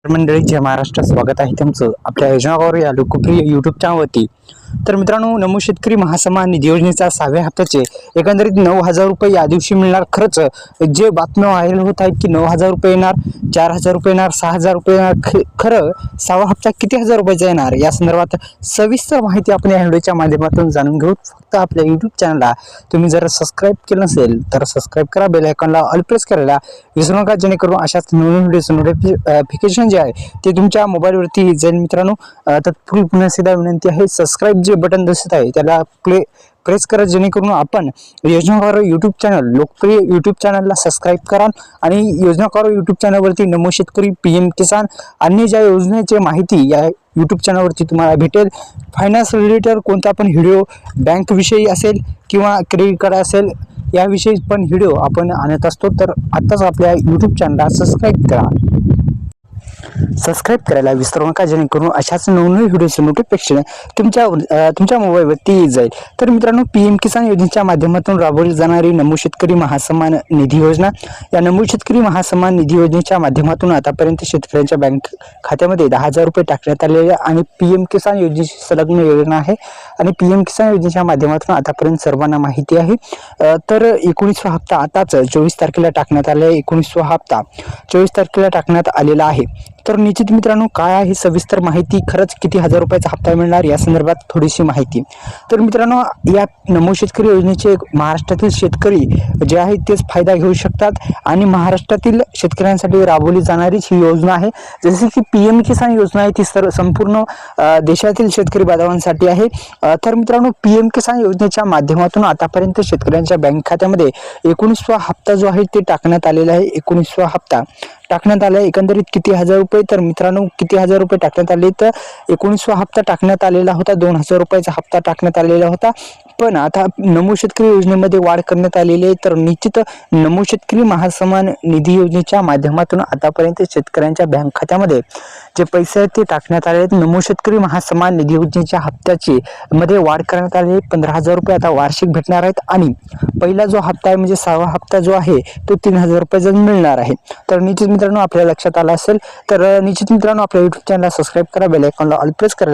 मंडळी, जय महाराष्ट्र. स्वागत आहे तुमचं आपल्या योजनागावर या लोकप्रिय युट्यूब चॅनलवरती. तर मित्रांनो, नमो शेतकरी महासन्मान निधी योजनेचा 6व्या हप्त्याचे एकंदरीत 9,000 रुपये या दिवशी मिळणार. खरंच जे बातम्या व्हायरल होत आहेत की 9,000 रुपये येणार, 4,000 रुपये येणार, 6,000 रुपये येणार, खरं 6वा हप्ता किती हजार रुपयाचा येणार या संदर्भात सविस्तर माहिती आपण या व्हिडिओच्या माध्यमातून जाणून घेऊ. फक्त आपल्या युट्यूब चॅनलला तुम्ही जर सबस्क्राईब केलं नसेल तर सबस्क्राईब करा, बेल आयकॉनला ऑल प्रेस करायला विसरू नका, जेणेकरून अशाच नवीन व्हिडिओचं नोटिफिकेशन जे आहे ते तुमच्या मोबाईलवरती जाईल. मित्रांनो, तत्पूर्वी पुन्हा एकदा विनंती आहे, सबस्क्राईब जे बटन दिसत आहे त्याला प्रेस करा, जेणेकरून आपण योजनाकार युट्यूब चॅनल, लोकप्रिय युट्यूब चॅनलला सबस्क्राईब करा आणि योजनाकार युट्यूब चॅनलवरती नमो शेतकरी, PM किसान अन्य ज्या योजनेची माहिती या युट्यूब चॅनलवरती तुम्हाला भेटेल. फायनान्स रिलेटेड कोणता पण व्हिडिओ, बँक विषयी असेल किंवा क्रेडिट कार्ड असेल याविषयी पण व्हिडिओ आपण आणत असतो. तर आत्ताच आपल्या युट्यूब चॅनलला सबस्क्राईब करा, सबस्क्राईब करायला विसरू नका, जेणेकरून अशाच नवनवीन व्हिडिओचे नोटिफिकेशन तुमच्या मोबाईलवरती येत जाईल. तर मित्रांनो, PM किसान योजनेच्या माध्यमातून राबवली जाणारी नमो शेतकरी महासन्मान निधी योजना, या नमो शेतकरी महासन्मान निधी योजनेच्या माध्यमातून आतापर्यंत शेतकऱ्यांच्या बँक खात्यामध्ये 10,000 रुपये टाकण्यात आलेले आणि PM किसान योजनेची संलग्न योजना आहे आणि PM किसान योजनेच्या माध्यमातून आतापर्यंत सर्वांना माहिती आहे. तर 19वा हप्ता आताच 24 तारखेला टाकण्यात आला आहे. 19वा हप्ता 24 तारखेला टाकण्यात आलेला आहे. तर निश्चित मित्रांनो, काय आहे सविस्तर माहिती, खरंच किती हजार रुपयाचा हप्ता मिळणार या संदर्भात थोडीशी माहिती. तर मित्रांनो, या नमो शेतकरी योजनेचे महाराष्ट्रातील शेतकरी जे आहेत तेच फायदा घेऊ शकतात आणि महाराष्ट्रातील शेतकऱ्यांसाठी राबवली जाणारी ही योजना आहे. जसे की PM किसान योजना आहे ती संपूर्ण देशातील शेतकरी बांधवांसाठी आहे. तर मित्रांनो, PM किसान योजनेच्या माध्यमातून आतापर्यंत शेतकऱ्यांच्या बँक खात्यामध्ये 19वा हप्ता जो आहे ते टाकण्यात आलेला आहे. 19वा हप्ता टाकण्यात आला. एकंदरीत किती हजार रुपये, तर मित्रांनो किती हजार रुपये टाकण्यात आले, तर 19वा हप्ता टाकण्यात आलेला होता. 2,000 रुपयाचा हप्ता टाकण्यात आलेला होता. पण आता नमो शेतकरी योजनेमध्ये वाढ करण्यात आलेली आहे. तर निश्चित नमो शेतकरी महासन्मान निधी योजनेच्या माध्यमातून आतापर्यंत शेतकऱ्यांच्या बँक खात्यामध्ये जे पैसे आहेत ते टाकण्यात आले आहेत. नमो शेतकरी महासन्मान निधी योजनेच्या हप्त्याची मध्ये वाढ करण्यात आली. 15,000 रुपये आता वार्षिक भेटणार आहेत आणि पहिला जो हप्ता आहे म्हणजे 6वा हप्ता जो आहे तो 3,000 रुपये मिळणार आहे. तर निश्चित मित्रांनो, आपल्या लक्षात आलं असेल तर निश्चित मित्रांनो आपल्या युट्यूब चॅनलला सबस्क्राईब करा, बेल आयकॉनला ऑल प्रेस करा.